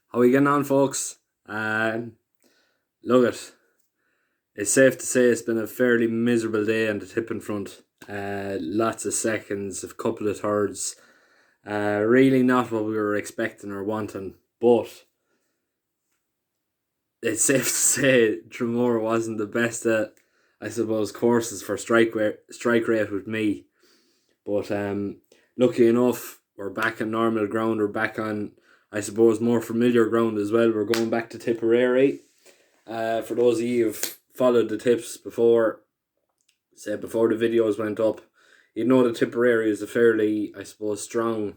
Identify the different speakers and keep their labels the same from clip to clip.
Speaker 1: How are we getting on, folks? Look it's safe to say it's been a fairly miserable day on the tipping front. Lots of seconds, a couple of thirds. Really not what we were expecting or wanting, but it's safe to say Tremor wasn't the best at, I suppose, courses for strike rate with me. But lucky enough, we're back on normal ground. We're back on, I suppose, more familiar ground as well. We're going back to Tipperary. For those of you who've followed the tips before, before the videos went up, you know the Tipperary is a fairly, I suppose, strong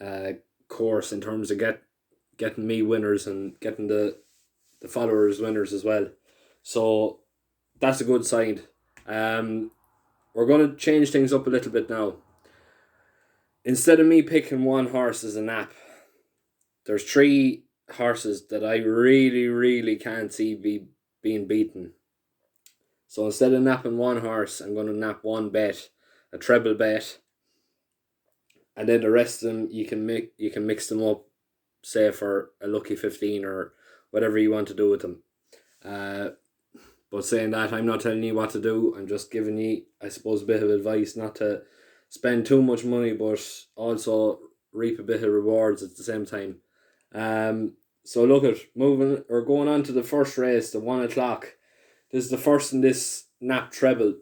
Speaker 1: uh, course in terms of getting me winners and getting the followers winners as well. So that's a good sign. We're going to change things up a little bit now. Instead of me picking one horse as a nap, there's three horses that I really, really can't see being beaten. So instead of napping one horse, I'm going to nap one bet, a treble bet, and then the rest of them you can mix them up, say for a lucky 15 or whatever you want to do with them. But saying that, I'm not telling you what to do. I'm just giving you, I suppose, a bit of advice not to spend too much money, but also reap a bit of rewards at the same time. So look at moving or going on to the first race, the 1 o'clock. This is the first in this nap treble.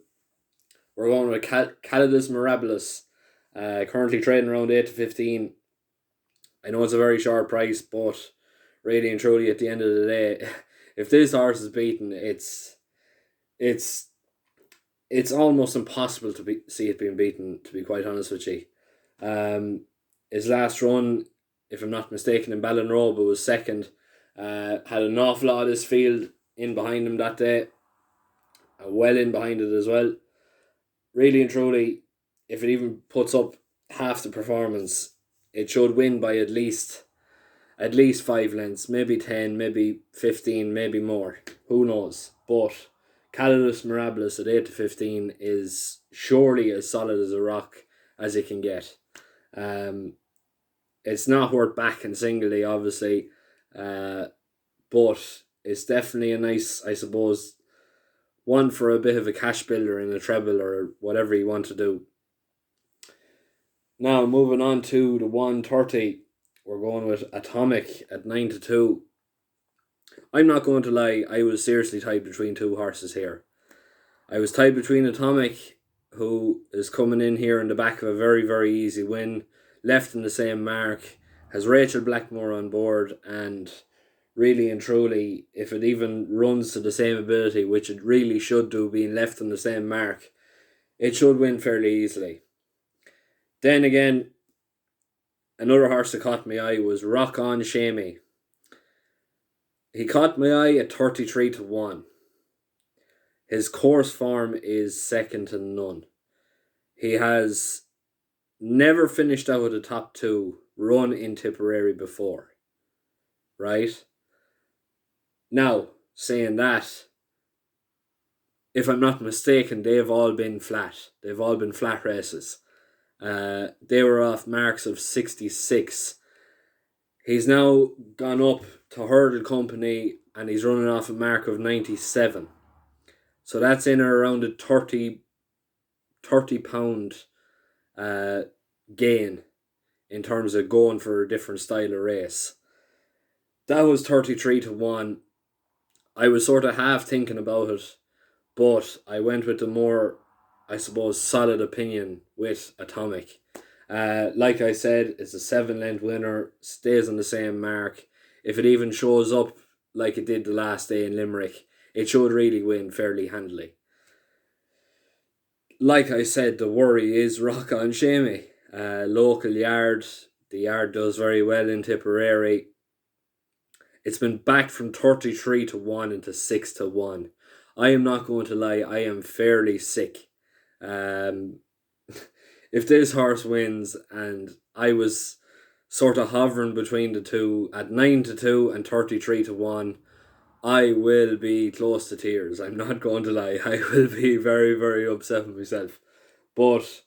Speaker 1: We're going with Calidus Mirabilis, currently trading around 8 to 15. I know it's a very short price, but really and truly, at the end of the day, if this horse is beaten, it's almost impossible to see it being beaten, to be quite honest with you. His last run, if I'm not mistaken, in Ballinrobe, was second. Had an awful lot of this field in behind him that day. Well in behind it as well. Really and truly, if it even puts up half the performance, it should win by at least 5 lengths, maybe 10, maybe 15, maybe more. Who knows? But Calidus Mirabilis at 8 to 15 is surely as solid as a rock as it can get. It's not worth backing singly, obviously, but it's definitely a nice, I suppose, one for a bit of a cash builder in a treble or whatever you want to do. Now, moving on to the 130, we're going with Atomic at 9 to 2. I'm not going to lie, I was seriously tied between two horses here. I was tied between Atomic, who is coming in here in the back of a very, very easy win, left in the same mark, has Rachel Blackmore on board, and really and truly, if it even runs to the same ability, which it really should do, being left on the same mark, it should win fairly easily. Then again, another horse that caught my eye was Rock On Shamey. He caught my eye at 33 to 1. His course form is second to none. He has never finished out of the top two run in Tipperary before. Right? Now, saying that, if I'm not mistaken, they've all been flat. They've all been flat races. They were off marks of 66. He's now gone up to Hurdle Company and he's running off a mark of 97. So that's in or around a 30 pound gain in terms of going for a different style of race. That was 33 to 1. I was sort of half thinking about it, but I went with the more, I suppose, solid opinion with Atomic. Like I said, it's a 7-length winner, stays on the same mark. If it even shows up like it did the last day in Limerick, it should really win fairly handily. Like I said, the worry is Rock On Shamey. Local yard. The yard does very well in Tipperary. It's been backed from 33 to 1 into 6 to 1. I am not going to lie, I am fairly sick. If this horse wins, and I was sort of hovering between the two at 9 to 2 and 33 to 1, I will be close to tears. I'm not going to lie. I will be very, very upset with myself. But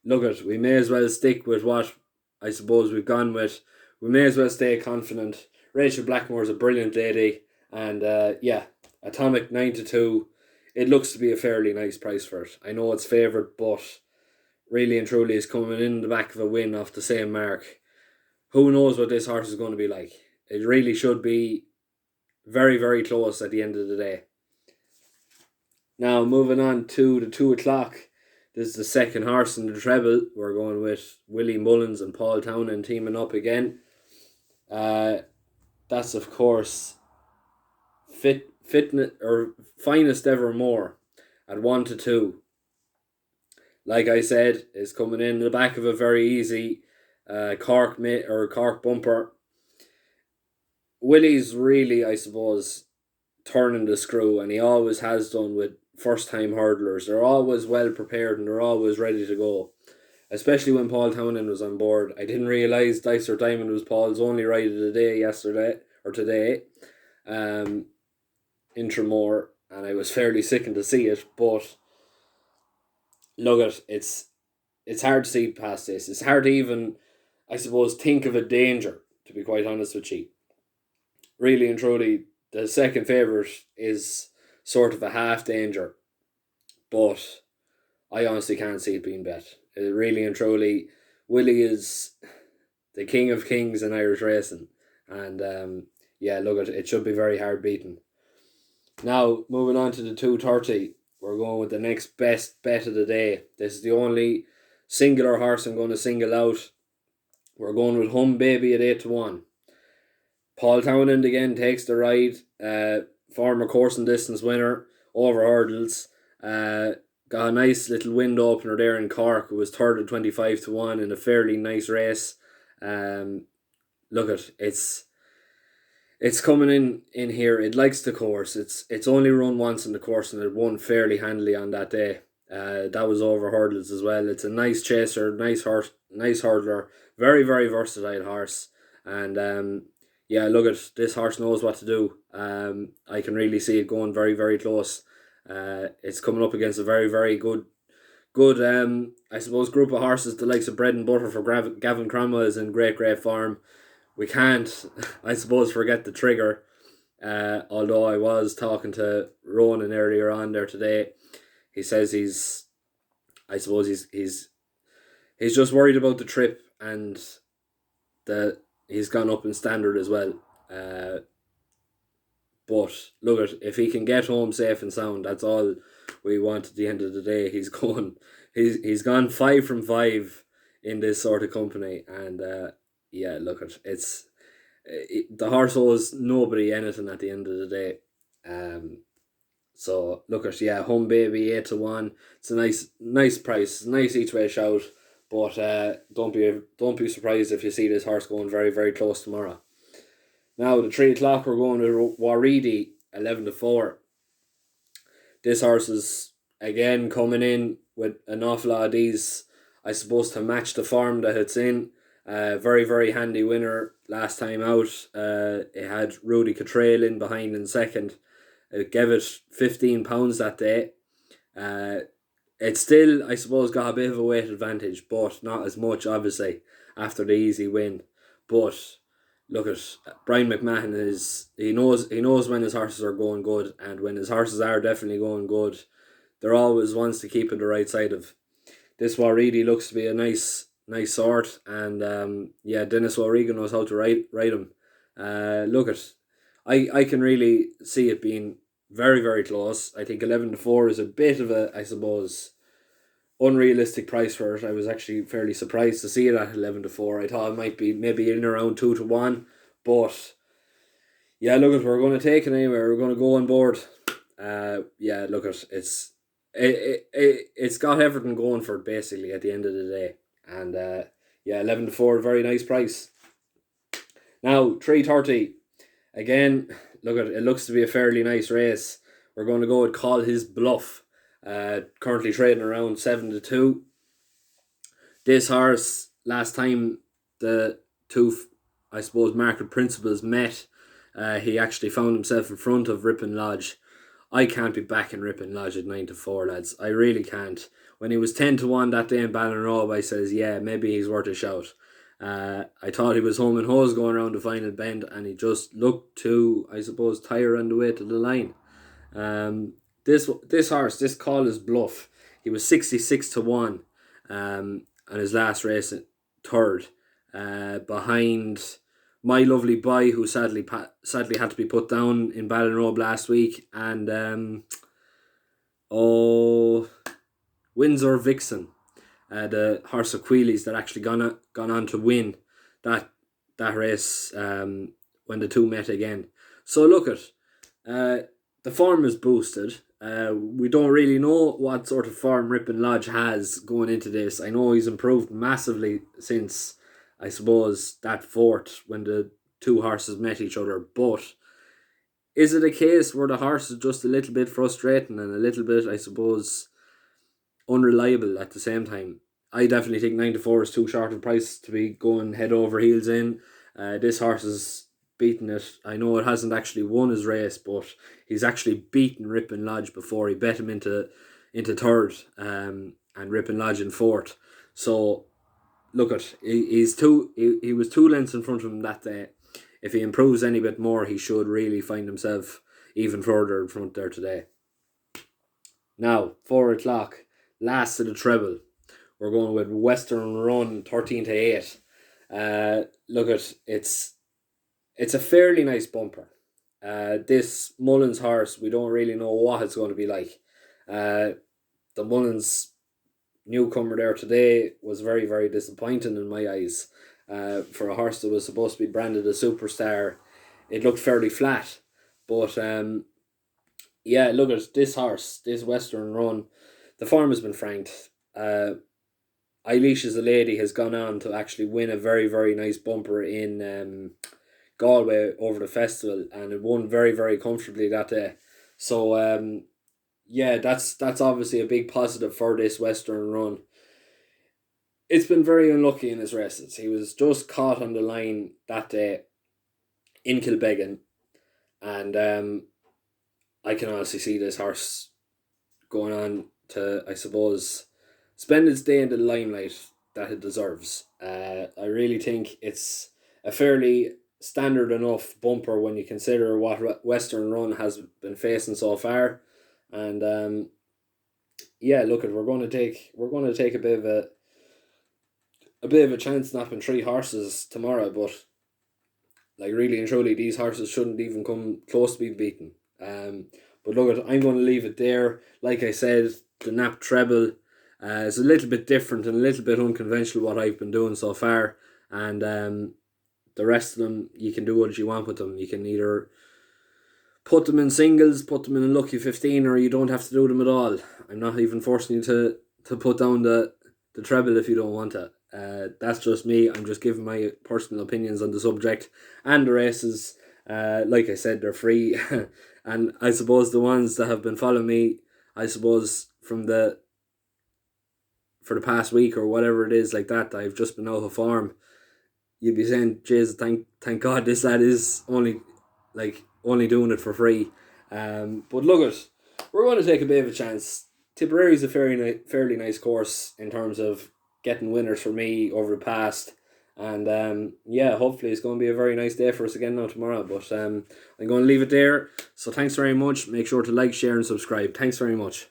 Speaker 1: look, we may as well stick with what I suppose we've gone with we may as well stay confident. Rachel Blackmore's a brilliant lady, and Atomic 9-2. It looks to be a fairly nice price for it. I know it's favoured, but really and truly is coming in the back of a win off the same mark. Who knows what this horse is going to be like? It really should be very, very close at the end of the day. Now, moving on to the 2 o'clock. This is the second horse in the treble. We're going with Willie Mullins and Paul Townend teaming up again. That's, of course, Fitness or Finest Evermore at 1-2. Like I said, is coming in the back of a very easy Cork bumper. Willie's really, I suppose, turning the screw, and he always has done with first-time hurdlers. They're always well prepared and they're always ready to go. Especially when Paul Townend was on board. I didn't realise Dicer Diamond was Paul's only ride of the day today, in Tramore, and I was fairly sickened to see it. But look, it's hard to see past this. It's hard to even, I suppose, think of a danger, to be quite honest with you. Really and truly, the second favourite is sort of a half danger, but I honestly can't see it being bet. Really and truly, Willie is the king of kings in Irish racing, and it should be very hard beaten. Now, moving on to the 2:30, we're going with the next best bet of the day. This is the only singular horse I'm going to single out. We're going with Hum Baby at 8-1. Paul Townend again takes the ride. Former course and distance winner over hurdles. Got a nice little wind opener there in Cork. It was third at 25-1 in a fairly nice race. It's coming in here. It likes the course. It's only run once in the course and it won fairly handily on that day. That was over hurdles as well. It's a nice chaser, nice horse, nice hurdler, very, very versatile horse. And this horse knows what to do. I can really see it going very, very close. It's coming up against a very, very good I suppose, group of horses, the likes of Bread and Butter for Gavin Cromwell is in great form. We can't, I suppose, forget the Trigger. Although I was talking to Ronan earlier on there today, he says he's just worried about the trip and he's gone up in standard as well. But look, if he can get home safe and sound, that's all we want at the end of the day. He's gone 5 from 5 in this sort of company, and the horse owes nobody anything at the end of the day. Hum Baby 8-1. It's a nice price, nice each way shout. But don't be surprised if you see this horse going very, very close tomorrow. Now, the 3 o'clock, we're going to Waridi 11-4. This horse is again coming in with an awful lot of these, I suppose, to match the form that it's in. Very, very handy winner last time out. It had Rudy Cottrell in behind in second. It gave it £15 that day. It still, I suppose, got a bit of a weight advantage, but not as much, obviously, after the easy win. But look at Brian McMahon he knows when his horses are going good, and when his horses are definitely going good, they're always ones to keep on the right side of. This Waridi looks to be a nice sort, and Dennis O'Regan knows how to ride him. I can really see it being very, very close. I think 11-4 is a bit of a, I suppose, unrealistic price for it. I was actually fairly surprised to see it at 11-4. I thought it might be maybe in around 2-1, but we're going to take it anyway. We're going to go on board. It's got everything going for it basically at the end of the day, and 11-4, very nice price. Now 3:30, again. It looks to be a fairly nice race. We're going to go and Call His Bluff. Currently trading around 7-2. This horse, last time the two, I suppose, market principles met, he actually found himself in front of Ripon Lodge. I can't be backing Ripon Lodge at 9-4, lads. I really can't. When he was 10-1 that day in Ballinrobe, I says, yeah, maybe he's worth a shout. I thought he was home and hose going around the final bend, and he just looked too, I suppose, tired on the way to the line. Um, this horse, this call is bluff. He was 66-1, on his last race, third, behind My Lovely Boy, who sadly had to be put down in Ballinrobe last week, and Windsor Vixen, the horse of Queely's that actually gone on to win that race, when the two met again. So look at, the form is boosted. We don't really know what sort of form Ripon Lodge has going into this. I know he's improved massively since, I suppose, that fourth when the two horses met each other. But is it a case where the horse is just a little bit frustrating and a little bit, I suppose, unreliable at the same time? I definitely think 9-4 is too short a price to be going head over heels in. This horse is beaten it. I know it hasn't actually won his race, but he's actually beaten Ripon Lodge before. He bet him into third, and Ripon Lodge in fourth. So look at, he was 2 lengths in front of him that day. If he improves any bit more, he should really find himself even further in front there today. Now, 4 o'clock, last of the treble. We're going with Western Run 13-8. Look at, it's a fairly nice bumper. This Mullins horse, we don't really know what it's going to be like. The Mullins newcomer there today was very, very disappointing in my eyes. For a horse that was supposed to be branded a superstar, it looked fairly flat. But yeah, look at this horse, this Western Run. The form has been franked. Eilish is a lady has gone on to actually win a very, very nice bumper in Galway over the festival, and it won very, very comfortably that day. So yeah, that's obviously a big positive for this Western Run. It's been very unlucky in his races. He was just caught on the line that day in Kilbeggan, and I can honestly see this horse going on to, I suppose, spend its day in the limelight that it deserves. I really think it's a fairly standard enough bumper when you consider what Western Run has been facing so far, and yeah, look at, we're going to take a bit of a chance snapping 3 horses tomorrow, but like really and truly, these horses shouldn't even come close to being beaten. But look at, I'm going to leave it there. Like I said, the Nap treble is a little bit different and a little bit unconventional what I've been doing so far, and the rest of them, you can do what you want with them. You can either put them in singles, put them in a lucky 15, or you don't have to do them at all. I'm not even forcing you to put down the treble if you don't want it. That's just me. I'm just giving my personal opinions on the subject and the races. Like I said, they're free, and I suppose the ones that have been following me, I suppose for the past week or whatever it is like that, I've just been out of form. You'd be saying, "Jesus, thank God this lad is only doing it for free." But look at, we're going to take a bit of a chance. Tipperary is a fairly nice course in terms of getting winners for me over the past, and yeah, hopefully it's going to be a very nice day for us again now tomorrow. But I'm going to leave it there. So thanks very much. Make sure to like, share, and subscribe. Thanks very much.